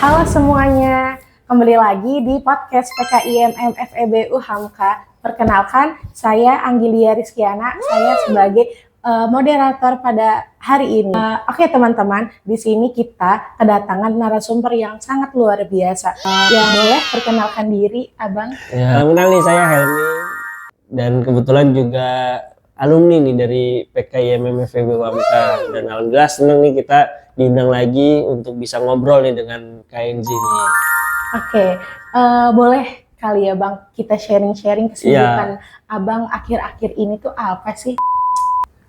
Halo semuanya, kembali lagi di podcast PKIMM FEB Hamka. Perkenalkan, saya Anggilia Rizkiana, saya sebagai moderator pada hari ini. Oke teman-teman, di sini kita kedatangan narasumber yang sangat luar biasa. Ya boleh perkenalkan diri, Abang? Ya, kenal nih, saya Helmi dan kebetulan juga alumni nih dari PKIMM FEB Hamka, dan alhamdulillah senang nih kita diundang lagi untuk bisa ngobrol nih dengan KNZ nih. Oke, boleh kali ya Bang, kita sharing-sharing kesibukan Abang akhir-akhir ini tuh apa sih?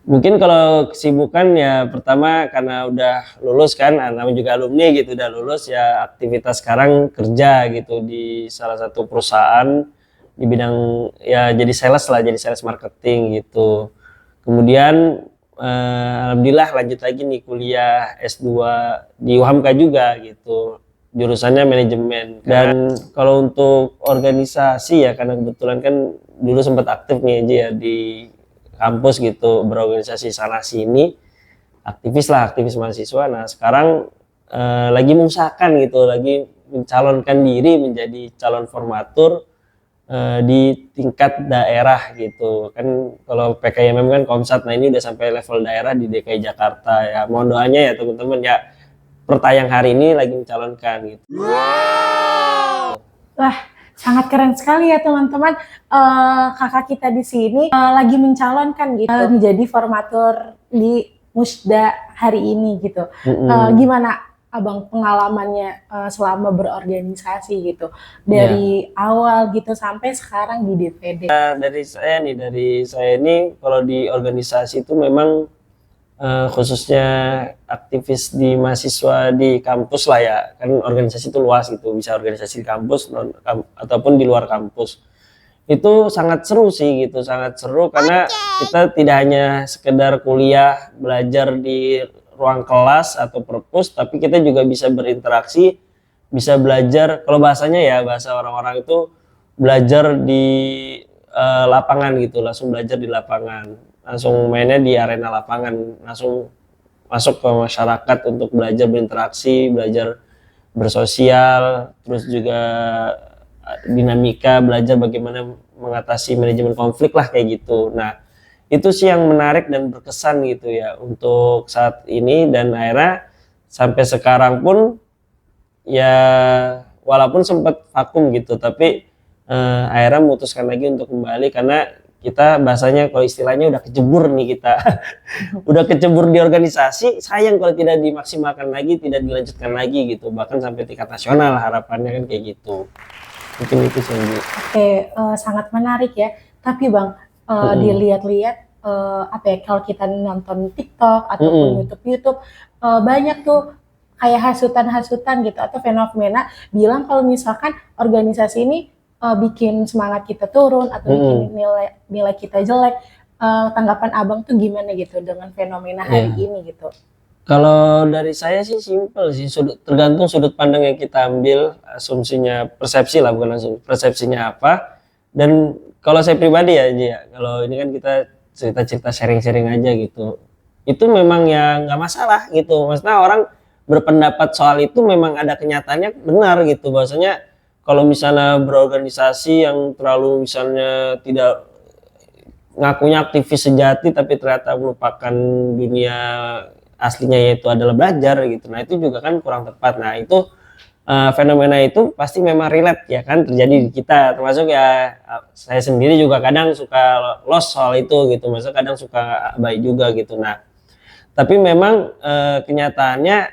Mungkin kalau kesibukan ya pertama karena udah lulus kan, namanya juga alumni gitu, udah lulus ya aktivitas sekarang kerja gitu di salah satu perusahaan di bidang ya jadi sales lah, jadi sales marketing gitu. Kemudian alhamdulillah lanjut lagi nih kuliah S2 di UHAMKA juga gitu, jurusannya manajemen. Dan kalau untuk organisasi ya, karena kebetulan kan dulu sempat aktif nih aja ya di kampus gitu, berorganisasi sana sini, aktivis mahasiswa. Nah sekarang lagi mengusahakan gitu, lagi mencalonkan diri menjadi calon formatur di tingkat daerah gitu kan. Kalau PKIMM kan Komsat, nah ini udah sampai level daerah di DKI Jakarta ya. Mohon doanya ya teman-teman ya, pertayang hari ini lagi mencalonkan gitu. Wah, sangat keren sekali ya teman-teman. Kakak kita di sini lagi mencalonkan gitu menjadi formatur di Musda hari ini gitu. Gimana Abang pengalamannya selama berorganisasi gitu dari awal gitu sampai sekarang di DPD? Dari saya ini kalau di organisasi itu memang khususnya aktivis di mahasiswa di kampus lah ya, kan organisasi itu luas gitu, bisa organisasi di kampus ataupun di luar kampus. Itu sangat seru sih gitu, sangat seru karena kita tidak hanya sekedar kuliah belajar di ruang kelas atau perpus, tapi kita juga bisa berinteraksi, bisa belajar, kalau bahasanya ya bahasa orang-orang itu belajar di lapangan gitu, langsung belajar di lapangan, langsung mainnya di arena lapangan, langsung masuk ke masyarakat untuk belajar berinteraksi, belajar bersosial, terus juga dinamika, belajar bagaimana mengatasi manajemen konflik lah kayak gitu. Nah itu sih yang menarik dan berkesan gitu ya untuk saat ini, dan akhirnya sampai sekarang pun ya walaupun sempat vakum gitu, tapi akhirnya memutuskan lagi untuk kembali karena kita bahasanya kalau istilahnya udah kecebur nih kita. Udah kecebur di organisasi, sayang kalau tidak dimaksimalkan lagi, tidak dilanjutkan lagi gitu, bahkan sampai tingkat nasional harapannya kan kayak gitu. Mungkin itu sih. Oke, sangat menarik ya. Tapi Bang, dilihat-lihat apa ya, kalau kita nonton TikTok ataupun YouTube banyak tuh kayak hasutan-hasutan gitu atau fenomena bilang kalau misalkan organisasi ini bikin semangat kita turun atau bikin nilai kita jelek. Tanggapan Abang tuh gimana gitu dengan fenomena hari ini gitu? Kalau dari saya sih simpel sih, tergantung sudut pandang yang kita ambil, asumsinya persepsi lah, bukan langsung persepsinya apa. Dan kalau saya pribadi ya, kalau ini kan kita cerita-cerita sharing-sharing aja gitu, itu memang ya nggak masalah gitu. Maksudnya orang berpendapat soal itu memang ada kenyataannya benar gitu. Bahwasanya kalau misalnya berorganisasi yang terlalu misalnya tidak ngakunya aktivis sejati tapi ternyata melupakan dunia aslinya yaitu adalah belajar gitu, nah itu juga kan kurang tepat. Nah itu fenomena itu pasti memang relate ya kan, terjadi di kita, termasuk ya saya sendiri juga kadang suka lost soal itu gitu, maksudnya kadang suka abai juga gitu. Nah tapi memang kenyataannya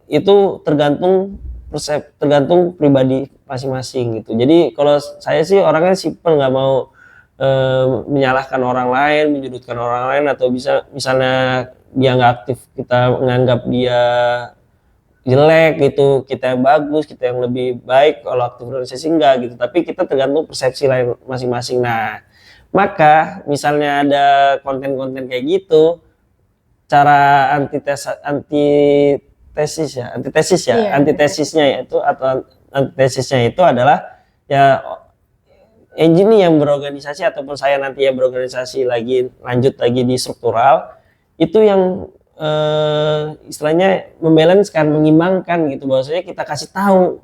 itu tergantung pribadi masing-masing gitu. Jadi kalau saya sih orangnya simpel, nggak mau menyalahkan orang lain, menyudutkan orang lain, atau bisa misalnya dia nggak aktif kita menganggap dia jelek gitu, kita yang bagus, kita yang lebih baik kalau aktif organisasi enggak gitu, tapi kita tergantung persepsi lain masing-masing. Nah maka misalnya ada konten-konten kayak gitu, cara antitesisnya itu adalah ya engineer yang berorganisasi ataupun saya nanti yang berorganisasi lagi lanjut lagi di struktural, itu yang istilahnya membalancekan, mengimbangkan gitu, bahwasanya kita kasih tahu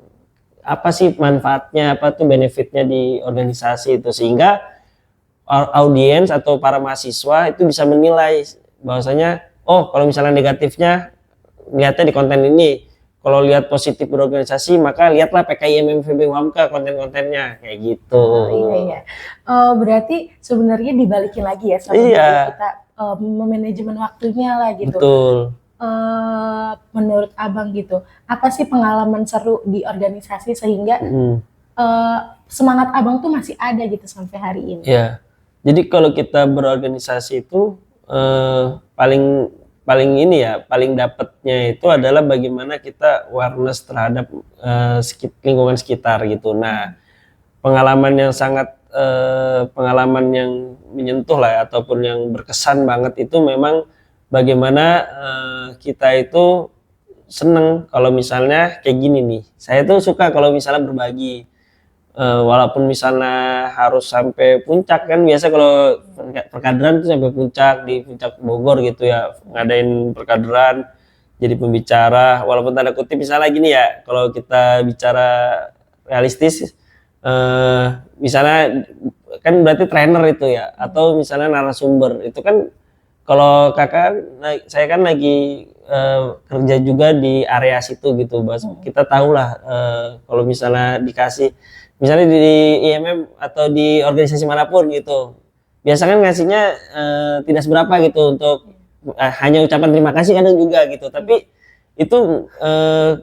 apa sih manfaatnya, apa tuh benefitnya di organisasi itu, sehingga audiens atau para mahasiswa itu bisa menilai bahwasanya oh kalau misalnya negatifnya lihatnya di konten ini, kalau lihat positif berorganisasi maka lihatlah PKIM FEB UHAMKA konten-kontennya kayak gitu. Iya. Berarti sebenarnya dibalikin lagi ya sama Iya. kita memanajemen waktunya lah gitu. Betul. Menurut Abang gitu, apa sih pengalaman seru di organisasi sehingga semangat Abang tuh masih ada gitu sampai hari ini? Ya, jadi kalau kita berorganisasi itu paling ini ya, paling dapatnya itu adalah bagaimana kita awareness terhadap lingkungan sekitar gitu. Nah, pengalaman yang sangat pengalaman yang menyentuh lah ya, ataupun yang berkesan banget itu memang bagaimana kita itu seneng kalau misalnya kayak gini nih. Saya tuh suka kalau misalnya berbagi. Walaupun misalnya harus sampai puncak kan, biasa kalau perkaderan tuh sampai puncak, di puncak Bogor gitu ya, ngadain perkaderan jadi pembicara, walaupun tanda kutip misalnya gini ya, kalau kita bicara realistis misalnya kan berarti trainer itu ya, atau misalnya narasumber itu kan, kalau kakak saya kan lagi kerja juga di area situ gitu, kita tahu lah kalau misalnya dikasih misalnya di IMM atau di organisasi manapun gitu, biasanya kan ngasihnya tidak seberapa gitu, untuk hanya ucapan terima kasih kadang juga gitu, tapi itu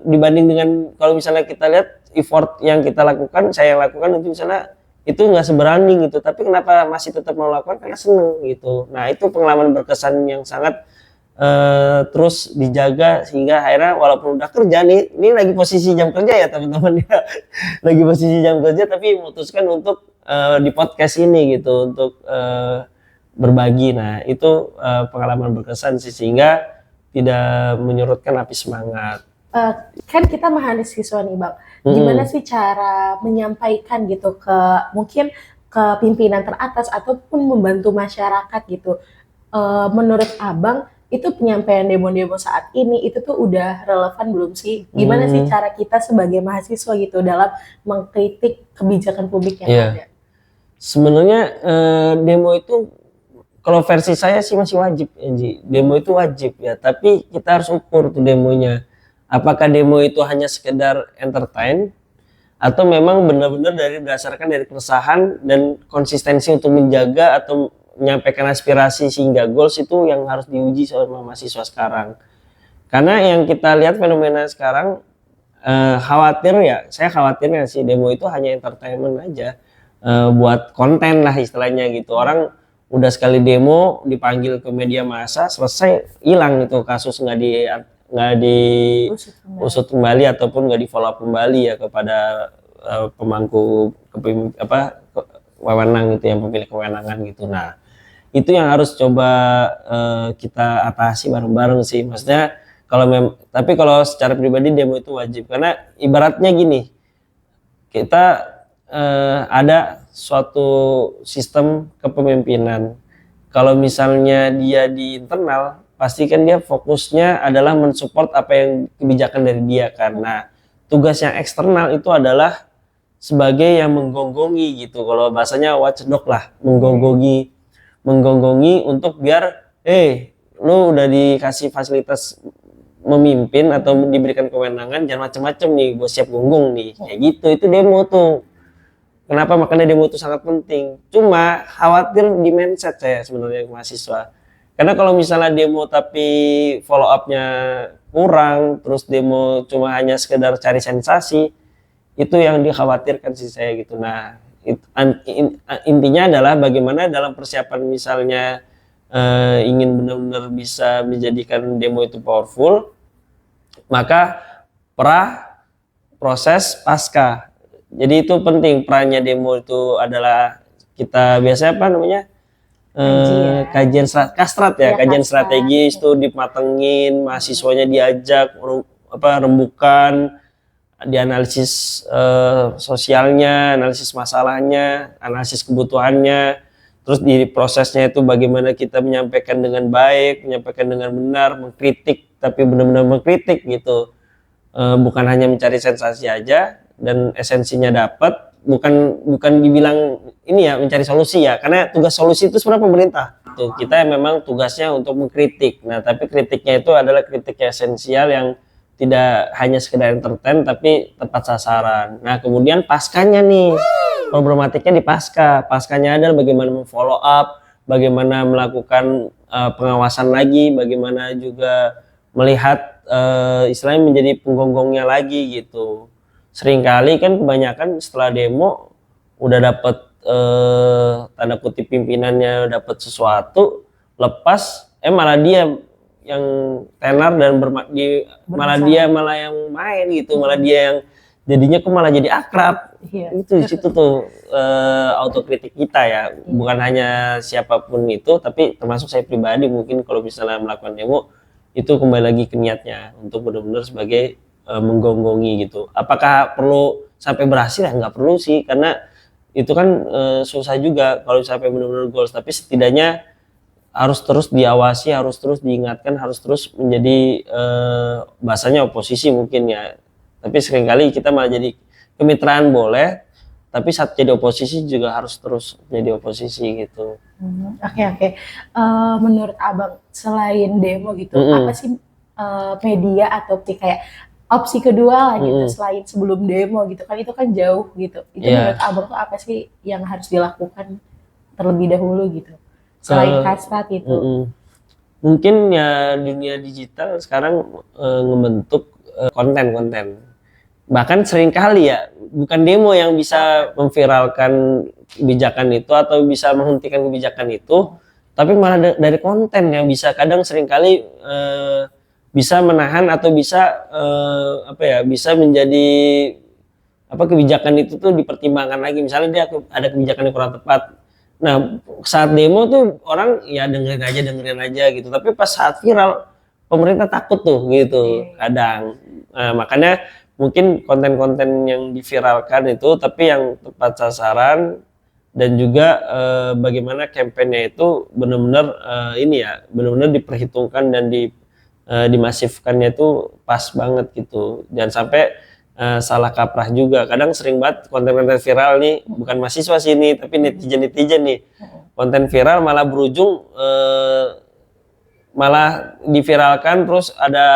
dibanding dengan kalau misalnya kita lihat effort yang kita lakukan, saya lakukan itu misalnya itu nggak seberani gitu, tapi kenapa masih tetap mau lakukan, karena seneng gitu. Nah itu pengalaman berkesan yang sangat terus dijaga, sehingga akhirnya walaupun udah kerja nih, ini lagi posisi jam kerja ya teman-teman ya, lagi posisi jam kerja tapi memutuskan untuk di podcast ini gitu, untuk berbagi. Nah itu pengalaman berkesan sih, sehingga tidak menyurutkan api semangat. Kan kita mahasiswa nih Bang, gimana sih cara menyampaikan gitu ke mungkin ke pimpinan teratas ataupun membantu masyarakat gitu. Menurut Abang itu penyampaian demo-demo saat ini itu tuh udah relevan belum sih? Gimana sih cara kita sebagai mahasiswa gitu dalam mengkritik kebijakan publik yang ada? Sebenarnya demo itu kalau versi saya sih masih wajib ya, Ji. Demo itu wajib ya, tapi kita harus ukur tuh demonya. Apakah demo itu hanya sekedar entertain atau memang benar-benar berdasarkan dari keresahan dan konsistensi untuk menjaga atau menyampaikan aspirasi sehingga goals, itu yang harus diuji sama mahasiswa sekarang. Karena yang kita lihat fenomena sekarang khawatir ya, saya khawatirnya sih demo itu hanya entertainment aja, buat konten lah istilahnya gitu. Orang udah sekali demo dipanggil ke media massa, selesai hilang itu kasus, nggak diusut kembali ataupun nggak di follow up kembali ya kepada pemangku wewenang gitu, yang pemilik kewenangan gitu. Nah itu yang harus coba kita atasi bareng-bareng sih, maksudnya tapi kalau secara pribadi demo itu wajib, karena ibaratnya gini, kita ada suatu sistem kepemimpinan, kalau misalnya dia di internal pasti kan dia fokusnya adalah mensupport apa yang kebijakan dari dia, karena tugas yang eksternal itu adalah sebagai yang menggonggongi gitu, kalau bahasanya watchdog lah, menggonggongi untuk biar lu udah dikasih fasilitas memimpin atau diberikan kewenangan, jangan macam-macam nih, gue siap gonggong nih, kayak gitu. Itu demo tuh. Kenapa? Makanya demo itu sangat penting. Cuma khawatir di mindset saya sebenarnya mahasiswa. Karena kalau misalnya demo tapi follow up-nya kurang, terus demo cuma hanya sekedar cari sensasi, itu yang dikhawatirkan sih saya gitu. Nah, intinya adalah bagaimana dalam persiapan misalnya ingin benar-benar bisa menjadikan demo itu powerful, maka proses, pasca. Jadi itu penting, perannya demo itu adalah kita biasanya apa namanya, kajian strategis tuh dimatengin, mahasiswanya diajak rembukan, dianalisis sosialnya, analisis masalahnya, analisis kebutuhannya, terus di prosesnya itu bagaimana kita menyampaikan dengan baik, menyampaikan dengan benar, mengkritik tapi benar-benar mengkritik gitu. Bukan hanya mencari sensasi aja dan esensinya dapat, bukan dibilang ini ya mencari solusi ya, karena tugas solusi itu sebenarnya pemerintah. Tuh, kita memang tugasnya untuk mengkritik. Nah, tapi kritiknya itu adalah kritik esensial yang tidak hanya sekedar entertain tapi tepat sasaran. Nah, kemudian paskanya nih, problematiknya di paskanya adalah bagaimana memfollow up, bagaimana melakukan pengawasan lagi, bagaimana juga melihat istilahnya menjadi penggonggongnya lagi gitu. Seringkali kan kebanyakan setelah demo udah dapat tanda kutip pimpinannya dapat sesuatu, lepas malah dia yang tenar dan malah dia malah yang main gitu, malah dia yang jadinya kok malah jadi akrab. Itu di situ tuh autokritik kita ya, bukan hanya siapapun itu, tapi termasuk saya pribadi mungkin kalau misalnya melakukan demo itu kembali lagi ke niatnya untuk benar-benar sebagai menggonggongi gitu. Apakah perlu sampai berhasil ya? Nggak perlu sih, karena itu kan susah juga kalau sampai benar-benar goals, tapi setidaknya harus terus diawasi, harus terus diingatkan, harus terus menjadi bahasanya oposisi mungkin ya. Tapi seringkali kita malah jadi kemitraan boleh, tapi saat jadi oposisi juga harus terus jadi oposisi gitu. Oke. Menurut Abang selain demo gitu, apa sih media atau kayak opsi kedua lah gitu selain sebelum demo gitu kan, itu kan jauh gitu. Itu menurut Abang tuh apa sih yang harus dilakukan terlebih dahulu gitu selain hasrat itu? Mungkin ya dunia digital sekarang ngebentuk konten-konten. Bahkan seringkali ya bukan demo yang bisa memviralkan kebijakan itu atau bisa menghentikan kebijakan itu, tapi malah dari konten yang bisa kadang seringkali bisa menahan atau bisa bisa menjadi kebijakan itu tuh dipertimbangkan lagi. Misalnya dia ada kebijakan yang kurang tepat. Nah, saat demo tuh orang ya dengerin aja gitu. Tapi pas saat viral pemerintah takut tuh gitu kadang. Nah, makanya mungkin konten-konten yang diviralkan itu tapi yang tepat sasaran dan juga bagaimana kampanye itu benar-benar benar-benar diperhitungkan dan dimasifkannya itu pas banget gitu. Jangan sampai salah kaprah juga. Kadang sering banget konten-konten viral nih, bukan mahasiswa sini tapi netizen nih. Konten viral malah berujung malah diviralkan terus ada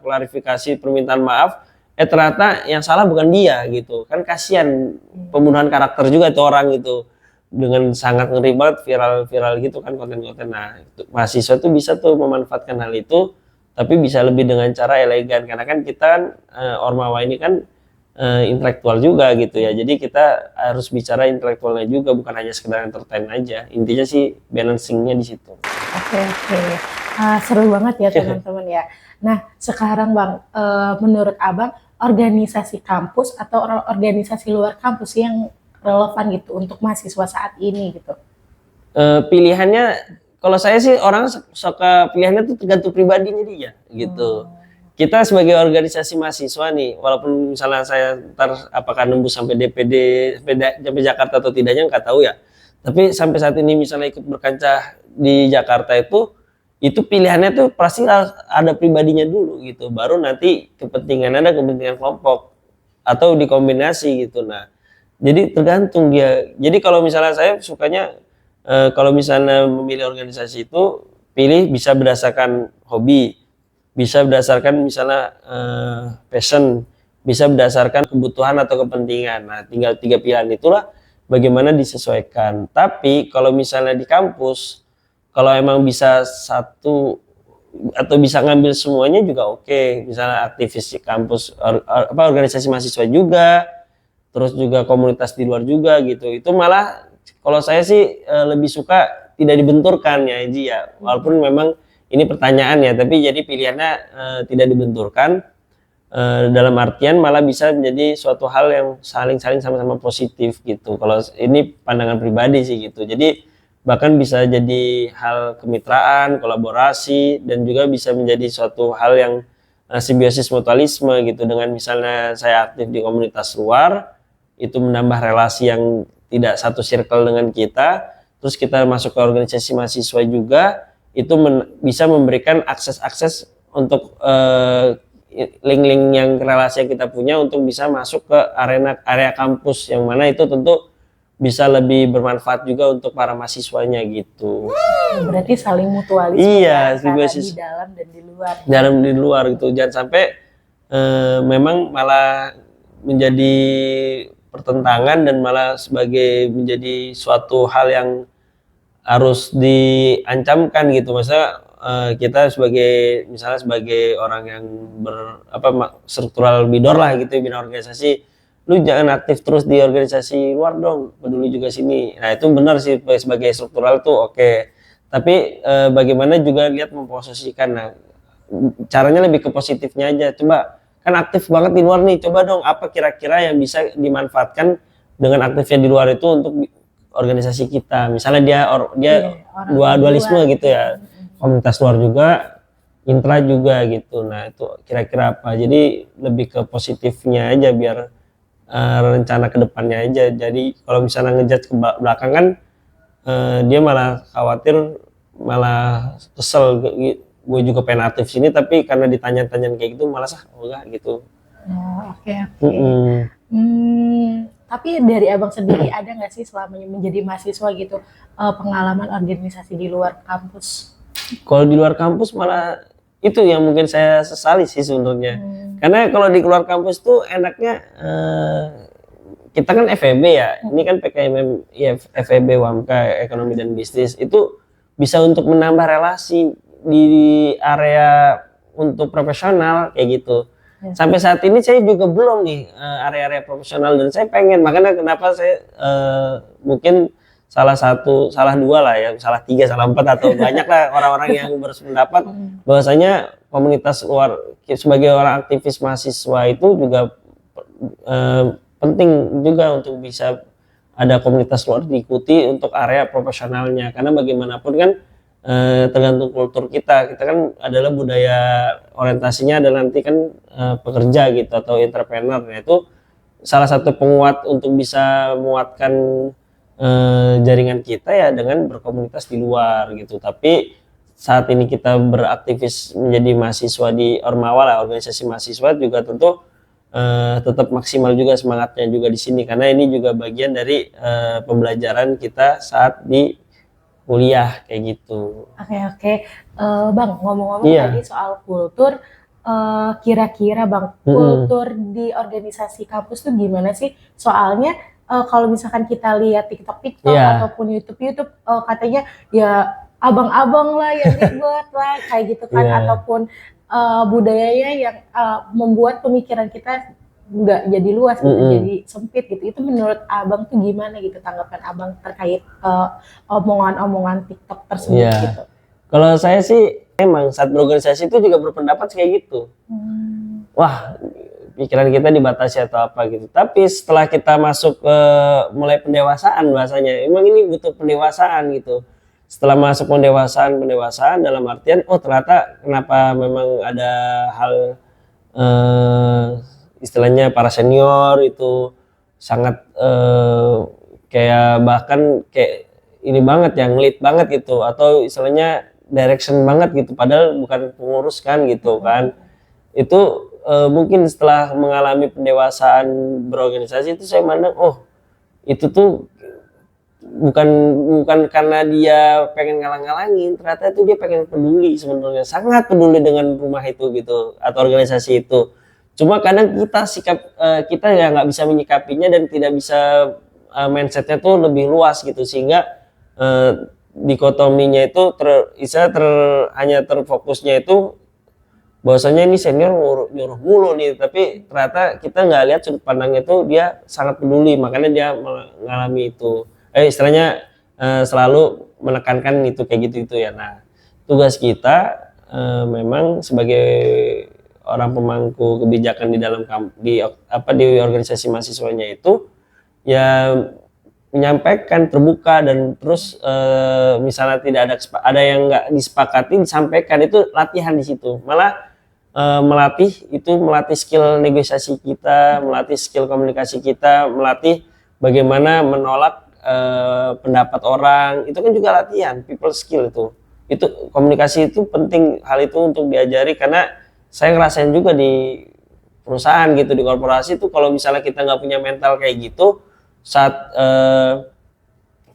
klarifikasi permintaan maaf, ternyata yang salah bukan dia gitu. Kan kasihan, pembunuhan karakter juga itu orang gitu. Dengan sangat ngeri banget viral gitu kan konten-konten. Nah, mahasiswa tuh bisa tuh memanfaatkan hal itu, tapi bisa lebih dengan cara elegan, karena kan kita kan Ormawa ini kan intelektual juga gitu ya, jadi kita harus bicara intelektualnya juga, bukan hanya sekedar entertain aja. Intinya sih balancingnya di situ. Oke. Seru banget ya teman-teman ya. Nah sekarang Bang, menurut Abang organisasi kampus atau organisasi luar kampus yang relevan gitu untuk mahasiswa saat ini gitu? Pilihannya kalau saya sih orang suka pilihannya tuh tergantung pribadinya dia gitu. Kita sebagai organisasi mahasiswa nih, walaupun misalnya saya ntar apakah nembus sampai DPD sampai Jakarta atau tidaknya nggak tahu ya. Tapi sampai saat ini misalnya ikut berkancah di Jakarta itu pilihannya tuh pasti ada pribadinya dulu gitu. Baru nanti kepentingan kelompok atau dikombinasi gitu. Nah, jadi tergantung dia. Jadi kalau misalnya saya sukanya kalau misalnya memilih organisasi itu pilih bisa berdasarkan hobi, bisa berdasarkan misalnya passion, bisa berdasarkan kebutuhan atau kepentingan. Nah, tinggal 3 pilihan itulah bagaimana disesuaikan. Tapi kalau misalnya di kampus, kalau emang bisa satu atau bisa ngambil semuanya juga oke. Misalnya aktivis di kampus, organisasi mahasiswa juga, terus juga komunitas di luar juga gitu. Itu malah kalau saya sih lebih suka tidak dibenturkan ya Eji ya. Walaupun memang ini pertanyaan ya, tapi jadi pilihannya tidak dibenturkan. Dalam artian malah bisa menjadi suatu hal yang saling sama-sama positif gitu. Kalau ini pandangan pribadi sih gitu. Jadi bahkan bisa jadi hal kemitraan, kolaborasi, dan juga bisa menjadi suatu hal yang simbiosis mutualisme gitu. Dengan misalnya saya aktif di komunitas luar, itu menambah relasi yang tidak satu circle dengan kita, terus kita masuk ke organisasi mahasiswa juga, itu bisa memberikan akses-akses untuk link-link yang relasi yang kita punya untuk bisa masuk ke area kampus, yang mana itu tentu bisa lebih bermanfaat juga untuk para mahasiswanya gitu. Berarti saling mutualisme Iya, antara di dalam dan di luar. Dalam di luar gitu, jangan sampai memang malah menjadi pertentangan dan malah menjadi suatu hal yang harus diancamkan gitu. Maksudnya kita misalnya sebagai orang yang struktural bidor lah gitu, bina organisasi, lu jangan aktif terus di organisasi luar dong, peduli juga sini. Nah itu benar sih, sebagai struktural tuh oke. Tapi bagaimana juga lihat memposisikan. Nah caranya lebih ke positifnya aja. Coba kan aktif banget di luar nih, coba dong apa kira-kira yang bisa dimanfaatkan dengan aktifnya di luar itu untuk organisasi kita. Misalnya dia dualisme gitu ya, komunitas luar juga, intra juga gitu. Nah itu kira-kira apa, jadi lebih ke positifnya aja, biar rencana kedepannya aja. Jadi kalau misalnya ngejudge ke belakang kan dia malah khawatir, malah kesel, gue juga pengen aktif sini tapi karena ditanya-tanya kayak gitu malah enggak gitu. Oke. Tapi dari abang sendiri ada nggak sih selama menjadi mahasiswa gitu pengalaman organisasi di luar kampus? Kalau di luar kampus malah itu yang mungkin saya sesali sih sebenarnya. Karena kalau di luar kampus tuh enaknya kita kan FEB ya, ini kan PKMM ya, FEB WAMKA Ekonomi dan Bisnis, itu bisa untuk menambah relasi di area untuk profesional kayak gitu. Sampai saat ini saya juga belum nih area-area profesional, dan saya pengen, makanya kenapa saya mungkin salah dua lah ya, salah tiga, salah empat, atau banyak lah orang-orang yang berpendapat bahwasanya komunitas luar sebagai orang aktivis mahasiswa itu juga penting juga untuk bisa ada komunitas luar diikuti untuk area profesionalnya, karena bagaimanapun kan tergantung kultur kita kan adalah budaya, orientasinya adalah nanti kan pekerja gitu atau entrepreneur. Nah itu salah satu penguat untuk bisa menguatkan jaringan kita ya dengan berkomunitas di luar gitu. Tapi saat ini kita beraktivis menjadi mahasiswa di Ormawa lah, organisasi mahasiswa, juga tentu tetap maksimal juga semangatnya juga di sini, karena ini juga bagian dari pembelajaran kita saat di kuliah kayak gitu. Oke. Bang, ngomong-ngomong tadi soal kultur, kira-kira Bang, kultur di organisasi kampus tuh gimana sih? Soalnya kalau misalkan kita lihat TikTok ataupun YouTube katanya ya abang-abang lah yang ribet lah kayak gitu kan, ataupun budayanya yang membuat pemikiran kita nggak jadi luas gitu, jadi sempit gitu. Itu menurut abang tuh gimana gitu, tanggapan abang terkait omongan-omongan TikTok tersebut gitu? Kalau saya sih emang saat berorganisasi itu juga berpendapat kayak gitu. Wah, pikiran kita dibatasi atau apa gitu. Tapi setelah kita masuk ke mulai pendewasaan, bahasanya emang ini butuh pendewasaan gitu. Setelah masuk pendewasaan dalam artian ternyata kenapa memang ada hal istilahnya para senior itu sangat kayak bahkan kayak ini banget, yang lead banget gitu, atau istilahnya direction banget gitu, padahal bukan pengurus kan gitu kan. Itu mungkin setelah mengalami pendewasaan berorganisasi itu saya mandang itu tuh bukan karena dia pengen ngalang-ngalangin, ternyata itu dia pengen peduli, sebenarnya sangat peduli dengan rumah itu gitu atau organisasi itu. Cuma kadang kita ya nggak bisa menyikapinya dan tidak bisa mindsetnya tuh lebih luas gitu, sehingga dikotominya itu hanya terfokusnya itu bahwasanya ini senior nyuruh mulu nih, tapi ternyata kita nggak lihat sudut pandangnya itu dia sangat peduli, makanya dia mengalami itu istilahnya selalu menekankan itu kayak gitu ya. Nah tugas kita memang sebagai orang pemangku kebijakan di organisasi mahasiswanya itu ya menyampaikan terbuka, dan terus misalnya tidak ada yang nggak disepakati disampaikan, itu latihan di situ, malah melatih skill negosiasi kita, melatih skill komunikasi kita, melatih bagaimana menolak pendapat orang, itu kan juga latihan people skill itu komunikasi itu penting, hal itu untuk diajari karena saya ngerasain juga di perusahaan gitu, di korporasi tuh kalau misalnya kita nggak punya mental kayak gitu saat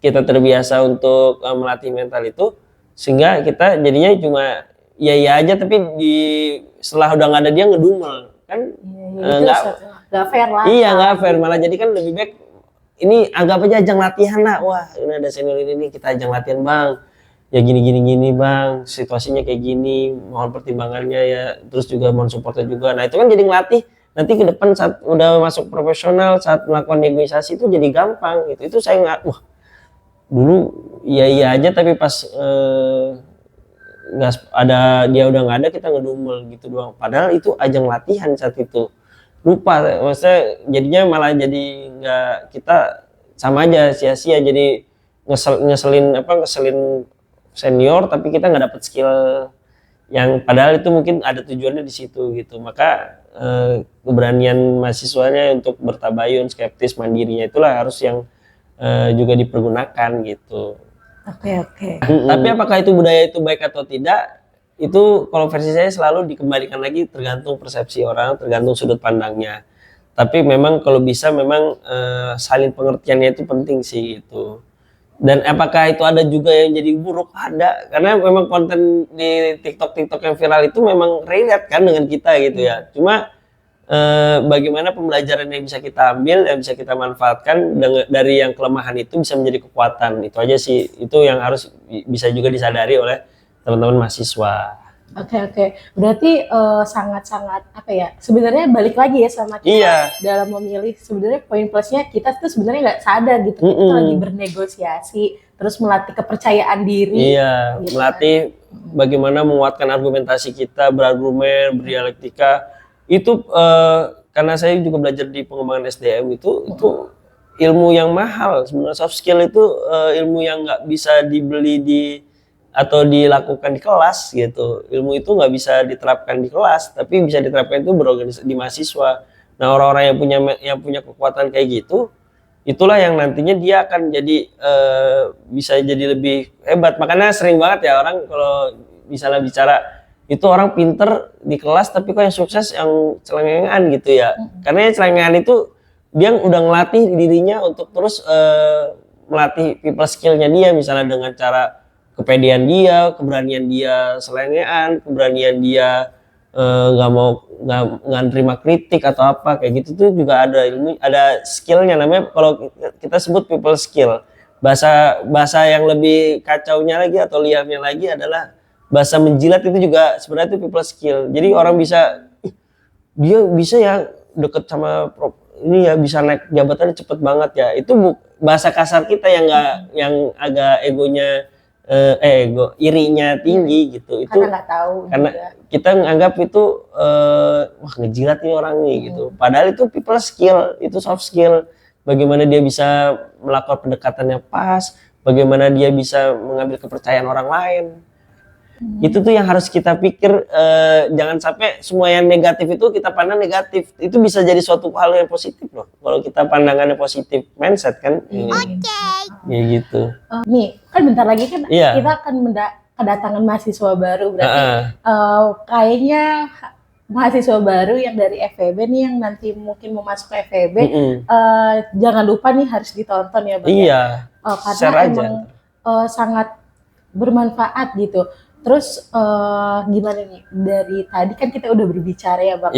kita terbiasa untuk melatih mental itu, sehingga kita jadinya cuma ya aja, tapi setelah udah nggak ada dia ngedumel kan. Nggak fair lah. Iya, nggak fair, malah jadi kan lebih baik ini anggap aja ajang latihan lah. Wah, ini ada senior ini, kita ajang latihan bang, ya gini bang, situasinya kayak gini, mohon pertimbangannya ya, terus juga mohon supportnya juga. Nah itu kan jadi ngelatih nanti ke depan saat udah masuk profesional, saat melakukan negosiasi itu jadi gampang gitu. Itu saya nggak, wah dulu iya aja, tapi pas nggak ada dia udah nggak ada, kita ngedumel gitu doang, padahal itu ajang latihan saat itu. Lupa, maksudnya jadinya malah jadi nggak, kita sama aja sia-sia, jadi ngeselin senior tapi kita nggak dapet skill yang padahal itu mungkin ada tujuannya di situ gitu. Maka keberanian mahasiswanya untuk bertabayun, skeptis, mandirinya itulah harus yang juga dipergunakan gitu. Oke. Tapi apakah itu budaya itu baik atau tidak, itu kalau versi saya selalu dikembalikan lagi tergantung persepsi orang, tergantung sudut pandangnya. Tapi memang kalau bisa memang saling pengertiannya itu penting sih itu. Dan apakah itu ada juga yang jadi buruk? Ada, karena memang konten di TikTok yang viral itu memang relate kan dengan kita gitu ya. Cuma bagaimana pembelajaran yang bisa kita ambil, yang bisa kita manfaatkan dari yang kelemahan itu bisa menjadi kekuatan. Itu aja sih, itu yang harus bisa juga disadari oleh teman-teman mahasiswa. Oke. Berarti sangat-sangat apa ya? Sebenarnya balik lagi ya sama kita dalam memilih. Sebenarnya poin plusnya kita tuh sebenarnya nggak sadar gitu. Kita lagi bernegosiasi, terus melatih kepercayaan diri. Iya, gitu melatih bagaimana menguatkan argumentasi kita, berargumen, berdialektika. Itu karena saya juga belajar di pengembangan SDM itu ilmu yang mahal sebenarnya. Soft skill itu ilmu yang nggak bisa dibeli atau dilakukan di kelas gitu. Ilmu itu nggak bisa diterapkan di kelas, tapi bisa diterapkan itu berorganisasi di mahasiswa. Nah, orang-orang yang punya kekuatan kayak gitu, itulah yang nantinya dia akan jadi bisa jadi lebih hebat. Makanya sering banget ya orang kalau misalnya bicara itu orang pinter di kelas tapi kok yang sukses yang celengengan gitu ya. Karena yang celengengan itu dia udah ngelatih dirinya untuk terus melatih people skill-nya dia, misalnya dengan cara kepedean dia, keberanian dia selengean, keberanian dia nggak terima kritik atau apa kayak gitu tuh juga ada ilmu, ada skillnya namanya, kalau kita sebut people skill. Bahasa yang lebih kacaunya lagi atau liarnya lagi adalah bahasa menjilat, itu juga sebenarnya itu people skill. Jadi orang bisa, dia bisa ya deket sama ini ya, bisa naik jabatannya cepet banget ya. Itu bahasa kasar kita yang agak egonya irinya tinggi gitu. Itu karena nggak tahu. Karena juga kita menganggap itu wah ngejilat nih orang nih gitu. Padahal itu people skill, itu soft skill. Bagaimana dia bisa melakukan pendekatan yang pas, bagaimana dia bisa mengambil kepercayaan orang lain. Itu tuh yang harus kita pikir, jangan sampai semua yang negatif itu kita pandang negatif. Itu bisa jadi suatu hal yang positif loh kalau kita pandangannya positif, mindset kan. Ya gitu. Nih kan bentar lagi kan kita akan kedatangan mahasiswa baru, berarti kayaknya mahasiswa baru yang dari FEB nih yang nanti mungkin mau masuk ke FEB, jangan lupa nih harus ditonton ya Bang. Iya. Karena emang sangat bermanfaat gitu. Terus gimana nih, dari tadi kan kita udah berbicara ya Bang,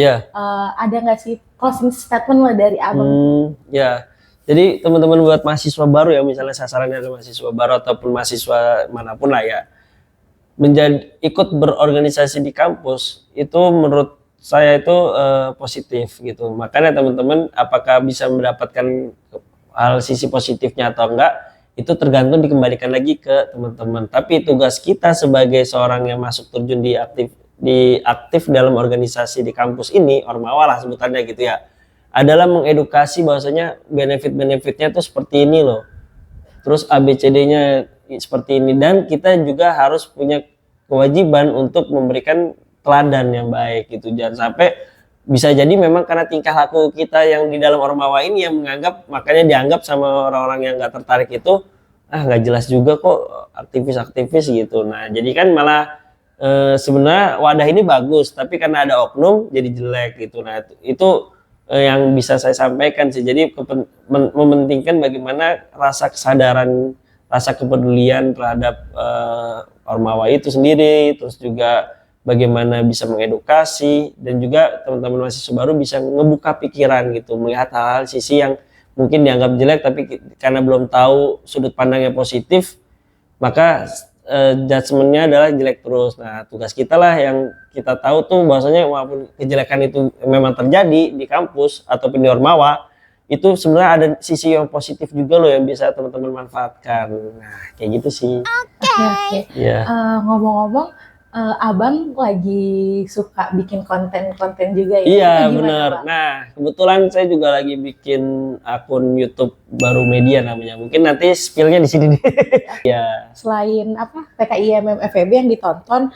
ada nggak sih closing statement lah dari Abang? Ya, jadi teman-teman buat mahasiswa baru ya, misalnya sasarannya ada mahasiswa baru ataupun mahasiswa manapun lah ya, ikut berorganisasi di kampus itu menurut saya itu positif gitu. Makanya teman-teman apakah bisa mendapatkan hal sisi positifnya atau enggak, itu tergantung dikembalikan lagi ke teman-teman. Tapi tugas kita sebagai seorang yang masuk terjun di aktif dalam organisasi di kampus ini, Ormawa lah sebutannya gitu ya, adalah mengedukasi bahwasanya benefit-benefitnya tuh seperti ini loh. Terus ABCD-nya seperti ini, dan kita juga harus punya kewajiban untuk memberikan teladan yang baik gitu. Jangan sampai bisa jadi memang karena tingkah laku kita yang di dalam Ormawa ini yang makanya dianggap sama orang-orang yang nggak tertarik itu nggak jelas juga kok aktivis-aktivis gitu. Nah jadi kan malah sebenarnya wadah ini bagus, tapi karena ada oknum jadi jelek gitu. Nah itu yang bisa saya sampaikan sih. Jadi mementingkan bagaimana rasa kesadaran, rasa kepedulian terhadap Ormawa itu sendiri, terus juga bagaimana bisa mengedukasi dan juga teman-teman mahasiswa baru bisa ngebuka pikiran gitu, melihat hal-hal sisi yang mungkin dianggap jelek tapi karena belum tahu sudut pandangnya positif, maka judgementnya adalah jelek terus. Nah tugas kita lah yang kita tahu tuh bahwasanya walaupun kejelekan itu memang terjadi di kampus ataupun di Ormawa, itu sebenarnya ada sisi yang positif juga loh yang bisa teman-teman manfaatkan. Nah kayak gitu sih. Oke. Iya. Ngomong-ngomong, abang lagi suka bikin konten-konten juga ya? Iya Itu gimana, benar. Bang? Nah kebetulan saya juga lagi bikin akun YouTube Baru Media namanya. Mungkin nanti spillnya di sini nih. Iya. Selain apa PKIMM FEB yang ditonton,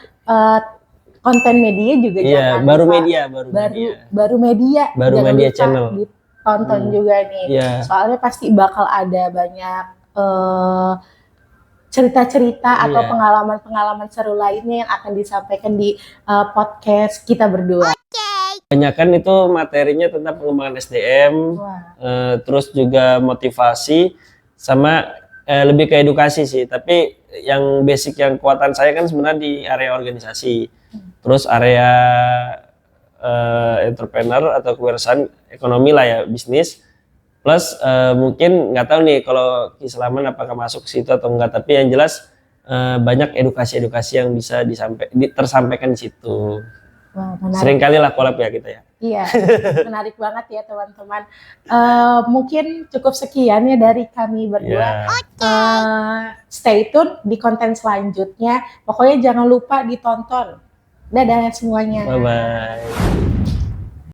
konten media juga Iya jangan Baru lupa. Media, Baru Media. Baru media, Baru jangan Media lupa Channel. ditonton juga nih. Iya. Soalnya pasti bakal ada banyak cerita-cerita atau Iya. pengalaman-pengalaman seru lainnya yang akan disampaikan di podcast kita berdua. Kebanyakan itu materinya tentang pengembangan SDM, Wah. terus juga motivasi, sama lebih ke edukasi sih. Tapi yang basic, yang kekuatan saya kan sebenarnya di area organisasi, terus area entrepreneur atau kewirausahaan ekonomi lah ya, bisnis. Plus mungkin nggak tahu nih kalau keislaman apakah masuk ke situ atau enggak, tapi yang jelas banyak edukasi-edukasi yang bisa tersampaikan di situ. Wah, menarik. Sering kali lah collab ya kita ya. Iya, menarik banget ya teman-teman. Mungkin cukup sekian ya dari kami berdua. Stay tune di konten selanjutnya. Pokoknya jangan lupa ditonton. Dadah semuanya. Bye bye.